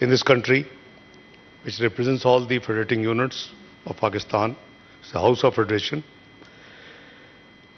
in this country, which represents all the federating units of Pakistan. It's the House of Federation.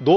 2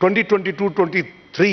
2022-23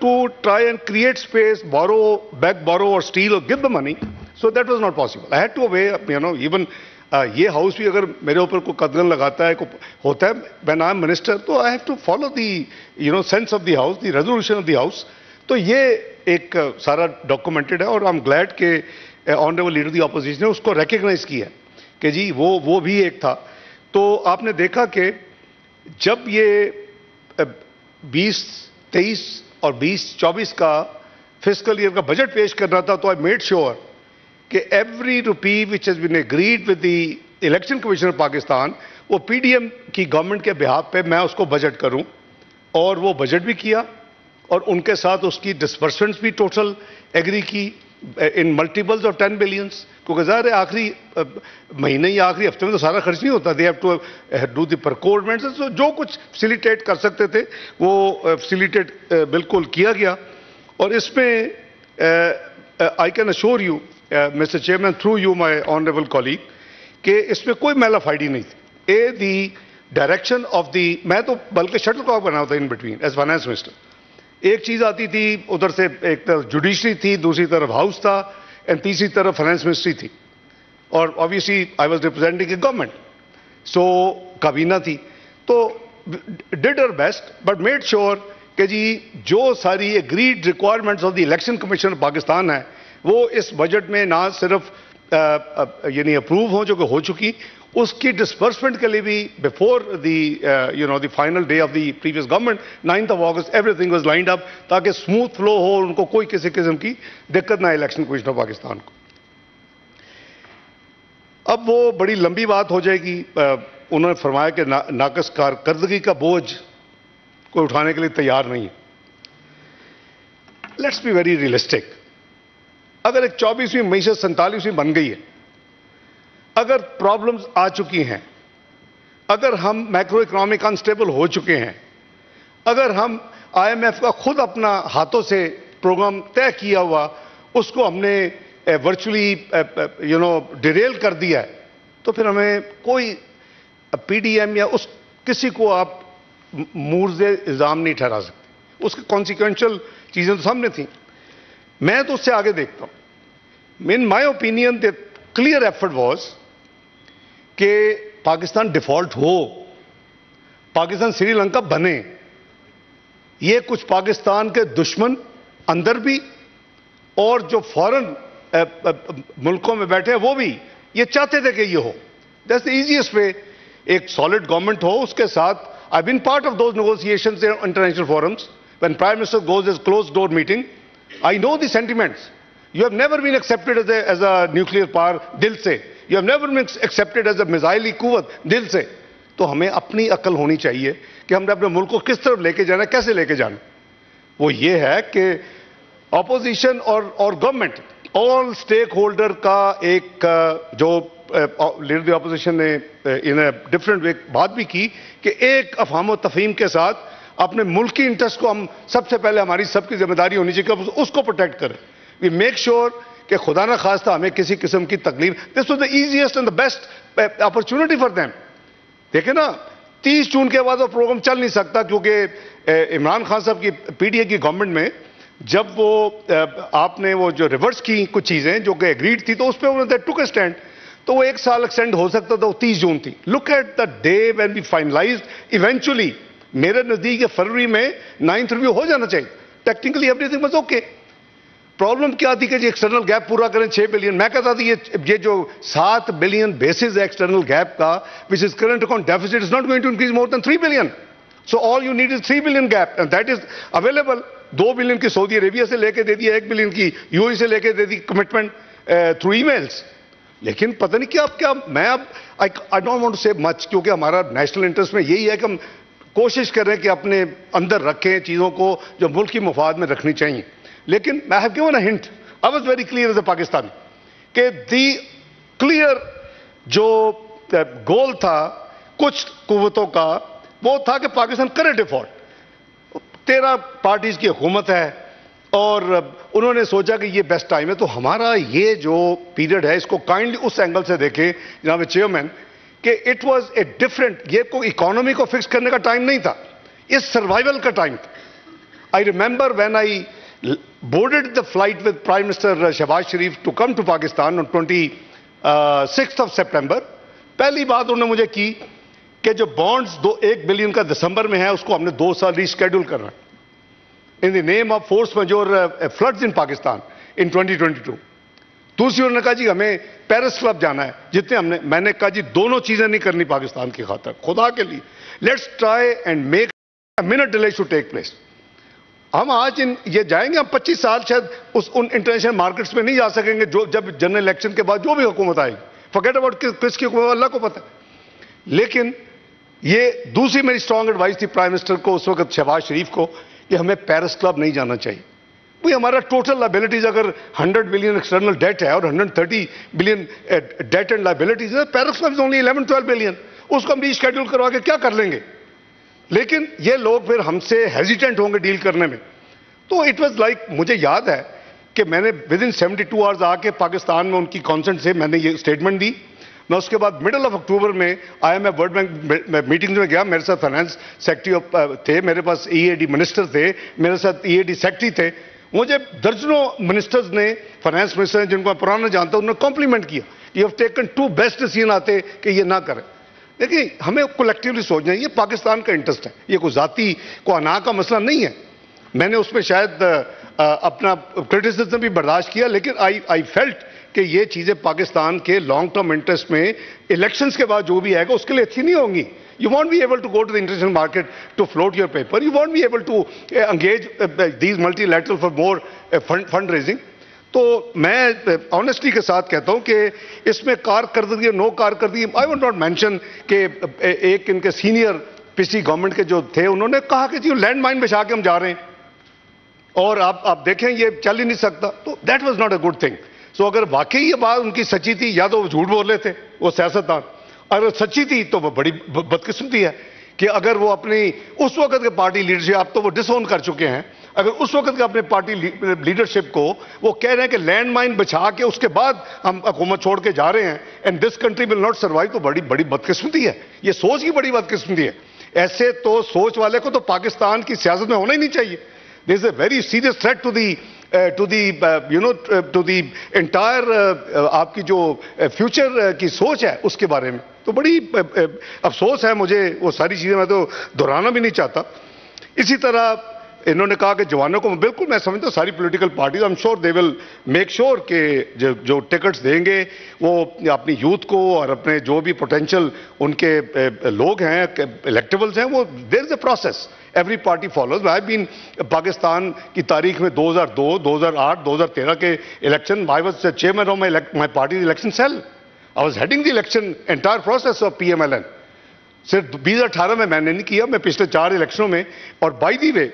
to try and create space, borrow, beg, borrow or steal or give the money, so that was not possible. I had to obey, even یہ house بھی اگر میرے اوپر کوئی قدغن لگاتا ہے ہوتا ہے وین آئی ایم منسٹر تو I have to follow the sense of the house the resolution of the house. تو یہ ایک سارا ڈاکومنٹڈ ہے اور آئی ایم گلیڈ کہ آنریبل لیڈر دی اپوزیشن نے اس کو ریکگنائز کیا کہ جی وہ بھی ایک تھا. تو آپ نے دیکھا کہ جب یہ 2023 اور 2024 کا فسکل ایئر کا بجٹ پیش کرنا تھا تو آئی میڈ شیور کہ every rupee which has been agreed with the election commission of Pakistan وہ پی ڈی ایم کی گورنمنٹ کے بہاف پہ میں اس کو بجٹ کروں. اور وہ بجٹ بھی کیا اور ان کے ساتھ اس کی ڈسبرسمنٹس بھی ٹوٹل ایگری کی ان ملٹیپلز آف 10 بلینس. کیونکہ ظاہر ہے آخری مہینے یا آخری ہفتے میں تو سارا خرچ نہیں ہوتا. دے ہیو ٹو ڈو دی پرکورمنٹس. جو کچھ فیسیلیٹیٹ کر سکتے تھے وہ فیسیلیٹیٹ بالکل کیا گیا. اور اس میں I can assure you mister chairman through you my honourable colleague کہ اس میں کوئی میل آف آئی ڈی نہیں تھی. دی ڈائریکشن آف دی میں تو بلکہ شٹل کاک بنا ہوتا in between as finance minister. ایک چیز آتی تھی ادھر سے ایک طرف جوڈیشری تھی دوسری طرف ہاؤس تھا اینڈ تیسری طرف فائنانس منسٹری تھی. اور obviously I was representing a government so کابینہ تھی. تو ڈیڈ اور بیسٹ بٹ میڈ شیور کہ جی جو ساری agreed requirements of the election commission of Pakistan ہے وہ اس بجٹ میں نہ صرف یعنی اپروو ہوں جو کہ ہو چکی اس کی ڈسبرسمنٹ کے لیے بھی before the the final day of the previous government 9th of August every thing was lined up تاکہ اسموتھ فلو ہو ان کو کوئی کسی قسم کی دقت نہ الیکشن کمیشن آف پاکستان کو. اب وہ بڑی لمبی بات ہو جائے گی. انہوں نے فرمایا کہ ناقص کارکردگی کا بوجھ کوئی اٹھانے کے لیے تیار نہیں ہے. Let's be very realistic. اگر ایک 24ویں معیشت 47ویں بن گئی ہے اگر پرابلمز آ چکی ہیں اگر ہم میکرو اکنامک انسٹیبل ہو چکے ہیں اگر ہم آئی ایم ایف کا خود اپنا ہاتھوں سے پروگرام طے کیا ہوا اس کو ہم نے ورچولی ڈیریل کر دیا ہے تو پھر ہمیں کوئی پی ڈی ایم یا اس کسی کو آپ مورز الزام نہیں ٹھہرا سکتے. اس کی کانسیکوینشل چیزیں تو سامنے تھیں. میں تو اس سے آگے دیکھتا ہوں. In my opinion the clear effort was کہ پاکستان ڈیفالٹ ہو پاکستان سری لنکا بنے. یہ کچھ پاکستان کے دشمن اندر بھی اور جو فورن ملکوں میں بیٹھے وہ بھی یہ چاہتے تھے کہ یہ ہو. That's the easiest way. ایک سالڈ گورنمنٹ ہو اس کے ساتھ I've been part of those negotiations in international forums. When Prime Minister goes as closed door meeting, I know the sentiments. You have never been accepted as a nuclear power, dil se. You have never been accepted as a missile quwwat, dil se. تو ہمیں اپنی عقل ہونی چاہیے کہ ہم نے اپنے ملک کو کس طرف لے کے جانا ہے کیسے لے کے جانا. وہ یہ ہے کہ اپوزیشن اور گورنمنٹ آل اسٹیک ہولڈر کا ایک جو لیڈر دی اپوزیشن نے ان اے ڈفرنٹ وے بات بھی کی کہ ایک افہام و تفہیم کے ساتھ اپنے ملکی انٹرسٹ کو ہم سب سے پہلے ہماری سب کی ذمہ داری ہونی چاہیے کہ اس کو پروٹیکٹ کریں. وی میک شیور کہ خدا نہ خواستہ ہمیں کسی قسم کی تکلیف. This was the easiest and the best opportunity for them. دیکھیں نا 30 جون کے بعد وہ پروگرام چل نہیں سکتا کیونکہ عمران خان صاحب کی پی ڈی اے کی گورنمنٹ میں جب وہ آپ نے وہ جو ریورس کی کچھ چیزیں جو کہ ایگریڈ تھی تو اس پہ انہوں نے ٹوک اے اسٹینڈ تو وہ 1 سال ایکسٹینڈ ہو سکتا تھا. وہ 30 جون تھی. Look at the day when we finalized eventually. میرے نزدیک فروری میں 9th ریویو ہو جانا چاہیے. Technically everything was okay. Problem کیا تھی کہ جی ایکسٹرنل گیپ پورا کریں 6 بلین. میں کہتا تھا یہ جو 7 بلین بیسز ہے ایکسٹرنل گیپ کا which is current account deficit is not going to increase more than 3 billion. So all you need is 3 billion gap and that is available. 2 billion کی سعودی عربیہ سے لے کے دے دیا 1 بلین کی یو اے سے لے کے دے دی کمٹمنٹ تھرو ای میلس. لیکن پتہ نہیں کیا میں اب آئی ڈونٹ وانٹ ٹو سے مچ کیونکہ ہمارا نیشنل انٹرسٹ میں یہی ہے کہ ہم کوشش کریں کہ اپنے اندر رکھیں چیزوں کو جو ملک کی مفاد میں رکھنی چاہیے. لیکن میں have given a hint. I was very clear as a Pakistani کہ دی کلیئر جو گول تھا کچھ قوتوں کا وہ تھا کہ پاکستان کرے ڈیفالٹ. 13 پارٹیز کی حکومت ہے اور انہوں نے سوچا کہ یہ بیسٹ ٹائم ہے. تو ہمارا یہ جو پیریڈ ہے اس کو کائنڈلی اس اینگل سے دیکھیں جناب چیئرمین کہ اٹ واز اے ڈفرنٹ. یہ کوئی اکانومی کو فکس کرنے کا ٹائم نہیں تھا. اس سروائیول کا ٹائم تھا. I remember when I boarded the flight with Prime Minister Shehbaz Sharif to come to Pakistan on 26th of September. پہلی بات انہوں نے مجھے کی کہ جو بانڈز 1 بلین کا دسمبر میں ہے اس کو ہم نے 2 سال ریشیڈول کرنا ہے in the name of force majeure floods in Pakistan in 2022. دوسری انہوں نے کہا جی ہمیں پیرس کلب جانا ہے جتنے میں نے کہا جی دونوں چیزیں نہیں کرنی پاکستان کی خاطر, خدا کے لیے let's try and make a minute delay to take place. ہم آج یہ جائیں گے, ہم 25 سال شاید ان انٹرنیشنل مارکیٹس میں نہیں جا سکیں گے جب جنرل الیکشن کے بعد جو بھی حکومت آئے گی, فرگیٹ اباؤٹ کس کی حکومت اللہ کو پتہ ہے. لیکن یہ دوسری میری اسٹرانگ ایڈوائس تھی پرائم منسٹر کو اس وقت شہباز شریف کو کہ ہمیں پیرس کلب نہیں جانا چاہیے. بھئی ہمارا ٹوٹل لائبلٹیز اگر 100 بلین ایکسٹرنل ڈیٹ ہے اور 130 بلین ڈیٹ اینڈ لائبلٹیز ہے, Paris club is only 11-12 billion, اس کو ہم ریشیڈول کروا کے کیا کر لیں گے. لیکن یہ لوگ پھر ہم سے ہیزیٹنٹ ہوں گے ڈیل کرنے میں. تو اٹ واز لائک, مجھے یاد ہے کہ میں نے ود ان 72 آورز آ کے پاکستان میں ان کی کانسنٹ سے میں نے یہ اسٹیٹمنٹ دی. میں اس کے بعد مڈل آف اکتوبر میں آیا, میں ورلڈ بینک میٹنگ میں گیا, میرے ساتھ فائنانس سیکرٹری تھے, میرے پاس EAD منسٹر تھے, میرے ساتھ EAD سیکرٹری تھے. مجھے درجنوں منسٹرز نے, فائنانس منسٹر ہیں جن کو میں پرانا جانتا ہوں, انہوں نے کمپلیمنٹ کیا, you have taken 2 best decision آتے کہ یہ نہ کریں. دیکھیں ہمیں کولیکٹیولی سوچنا ہے, یہ پاکستان کا انٹرسٹ ہے, یہ کوئی ذاتی کو انا کا مسئلہ نہیں ہے. میں نے اس میں شاید اپنا کرٹیسزم بھی برداشت کیا, لیکن آئی فیلٹ کہ یہ چیزیں پاکستان کے لانگ ٹرم انٹرسٹ میں الیکشنز کے بعد جو بھی آئے گا اس کے لیے اچھی نہیں ہوں گی. You won't be able to go to the international market to float your paper. You won't be able to engage these multilateral for more fundraising. تو میں آنیسٹی کے ساتھ کہتا ہوں کہ اس میں کارکردگی نو کارکردگی, I will not mention کہ ایک ان کے سینئر پچھلی گورنمنٹ کے جو تھے انہوں نے کہا کہ جی لینڈ مائن بچھا کے ہم جا رہے ہیں اور آپ دیکھیں یہ چل ہی نہیں سکتا. تو that was not a good thing. So اگر واقعی یہ بات ان کی سچی تھی, یا تو وہ جھوٹ بول رہے تھے وہ سیاستدان, اگر سچی تھی تو وہ بڑی بدقسمتی ہے کہ اگر وہ اپنی اس وقت کے پارٹی لیڈرشپ, اب تو وہ ڈس اون کر چکے ہیں, اگر اس وقت کے اپنے پارٹی لیڈرشپ کو وہ کہہ رہے ہیں کہ لینڈ مائن بچھا کے اس کے بعد ہم حکومت چھوڑ کے جا رہے ہیں and this country will not survive, تو بڑی بدقسمتی ہے. یہ سوچ کی بڑی بدقسمتی ہے. ایسے تو سوچ والے کو تو پاکستان کی سیاست میں ہونا ہی نہیں چاہیے. There is a very serious threat to the entire آپ کی جو فیوچر کی سوچ ہے اس کے بارے میں. تو بڑی افسوس ہے مجھے, وہ ساری چیزیں میں تو دہرانا بھی نہیں چاہتا. اسی طرح انہوں نے کہا کہ جوانوں کو, بالکل میں سمجھتا ہوں ساری political parties I'm sure they will make sure کہ جو ٹکٹس دیں گے وہ اپنی یوتھ کو اور اپنے جو بھی پوٹینشیل ان کے لوگ ہیں الیکٹیبلز ہیں, وہ there is a process. Every party follows. I've been Pakistan کی تاریخ میں 2002, 2008, 2013 کے election, I was the chairman of my party's election cell. I was heading the election entire process of PMLN. صرف 2018 میں نے نہیں کیا, میں پچھلے 4 الیکشنوں میں. اور بائی دی وے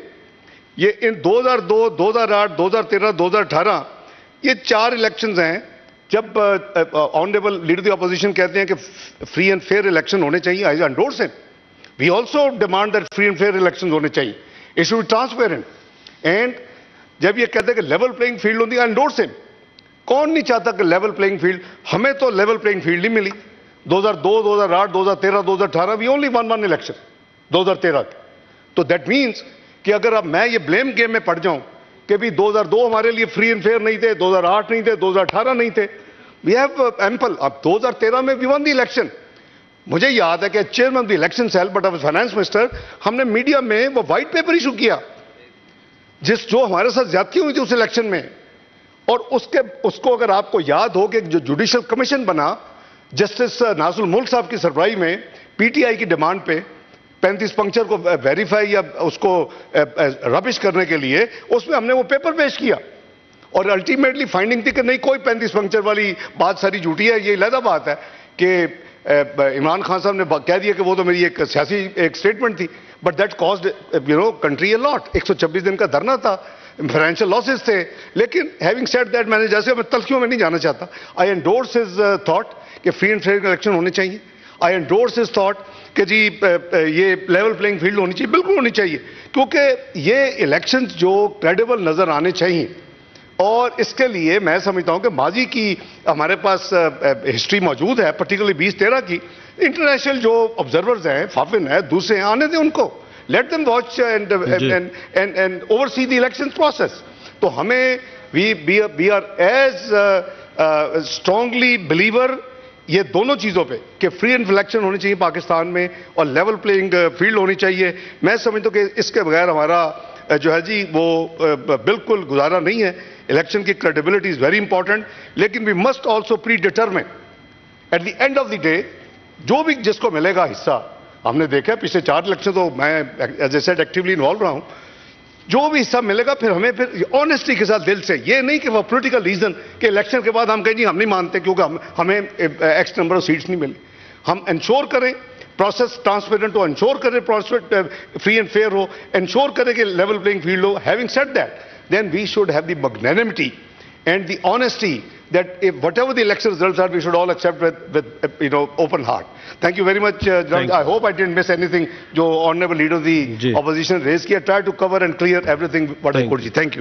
یہ ان 2002, 2008, 2013, 2018 یہ 4 الیکشنز ہیں جب آنریبل لیڈر دی اپوزیشن کہتے ہیں کہ فری اینڈ فیئر الیکشن ہونے چاہیے. I endorse it. We also demand that free and fair elections ہونے چاہیے. It should be transparent. And جب یہ کہتے ہیں کہ لیول پلینگ فیلڈ ہوتی ہے, I endorse it. کون نہیں چاہتا کہ لیول پلینگ فیلڈ, ہمیں تو لیول پلینگ فیلڈ ہی ملی. 2002, 2008, 2013, 2018 we only won one election 2013. تو دیٹ مینس کہ اگر اب میں یہ بلیم گیم میں پڑ جاؤں کہ بھی 2002 ہمارے لیے فری اینڈ فیئر نہیں تھے, 2008 نہیں تھے, 2018 نہیں تھے, وی ہیو ایمپل. اب 2013 میں وی ون دی الیکشن. مجھے یاد ہے کہ chairman of the election cell but of finance minister, ہم نے میڈیا میں وہ وائٹ پیپر ایشو کیا جو ہمارے ساتھ زیادتی ہوئی تھی اس الیکشن میں. اور اس کو اگر آپ کو یاد ہو کہ جو جوڈیشل کمیشن بنا جسٹس ناصر الملک صاحب کی سربراہی میں PTI کی ڈیمانڈ پہ 35 پنکچر کو ویریفائی یا اس کو ربش کرنے کے لیے, اس میں ہم نے وہ پیپر پیش کیا اور الٹیمیٹلی فائنڈنگ تھی کہ نہیں کوئی 35 پنکچر والی بات ساری جھوٹی ہے. یہ علیحدہ بات ہے کہ عمران خان صاحب نے کہہ دیا کہ وہ تو میری ایک سیاسی ایک سٹیٹمنٹ تھی, بٹ دیٹ کاسڈ کنٹری اے لاٹ. 126 دن کا دھرنا تھا, فائنینشیل لاسز تھے. لیکن ہیونگ سیڈ دیٹ, میں نے جیسے میں تلخیوں میں نہیں جانا چاہتا, آئی انڈورس ہز تھاٹ کہ فری اینڈ فیئر الیکشن ہونے چاہیے. آئی انڈورس ہز تھاٹ کہ جی یہ لیول پلینگ فیلڈ ہونی چاہیے, بالکل ہونی چاہیے, کیونکہ یہ الیکشنز جو کریڈیبل نظر آنے چاہیے. اور اس کے لیے میں سمجھتا ہوں کہ ماضی کی ہمارے پاس ہسٹری موجود ہے, پرٹیکولرلی 2013 کی. انٹرنیشنل جو آبزرورز ہیں, فافن ہیں, دوسرے ہیں, آنے دیں ان کو, let them watch and oversee the election process. تو ہمیں we are as strongly believer یہ دونوں چیزوں پہ کہ فری اینڈ الیکشن ہونی چاہیے پاکستان میں اور لیول پلینگ فیلڈ ہونی چاہیے. میں سمجھتا ہوں کہ اس کے بغیر ہمارا جو ہے جی وہ بالکل گزارا نہیں ہے. الیکشن کی کریڈیبلٹی از ویری امپورٹنٹ, لیکن we must also predetermine at the end of the day جو بھی جس کو ملے گا حصہ. ہم نے دیکھا پچھلے 4 الیکشن تو میں as a said actually involve رہا ہوں. جو بھی حصہ ملے گا پھر ہمیں پھر آنیسٹی کے ساتھ دل سے, یہ نہیں کہ وہ پولیٹیکل ریزن کہ الیکشن کے بعد ہم کہیں جی ہم نہیں مانتے کیونکہ ہمیں ایکس نمبر آف سیٹس نہیں ملی. ہم انشور کریں پروسیس ٹرانسپیرنٹ ہو, انشور کریں پروسیس فری اینڈ فیئر ہو, انشور کریں کہ لیول پلینگ فیلڈ ہو. Having said that then we should have the magnanimity and the honesty that if whatever the election results are, we should all accept with open heart. Thank you very much. I hope I didn't miss anything. Jo honorable leader of the opposition raised kiya, try to cover and clear everything what I could. Thank you.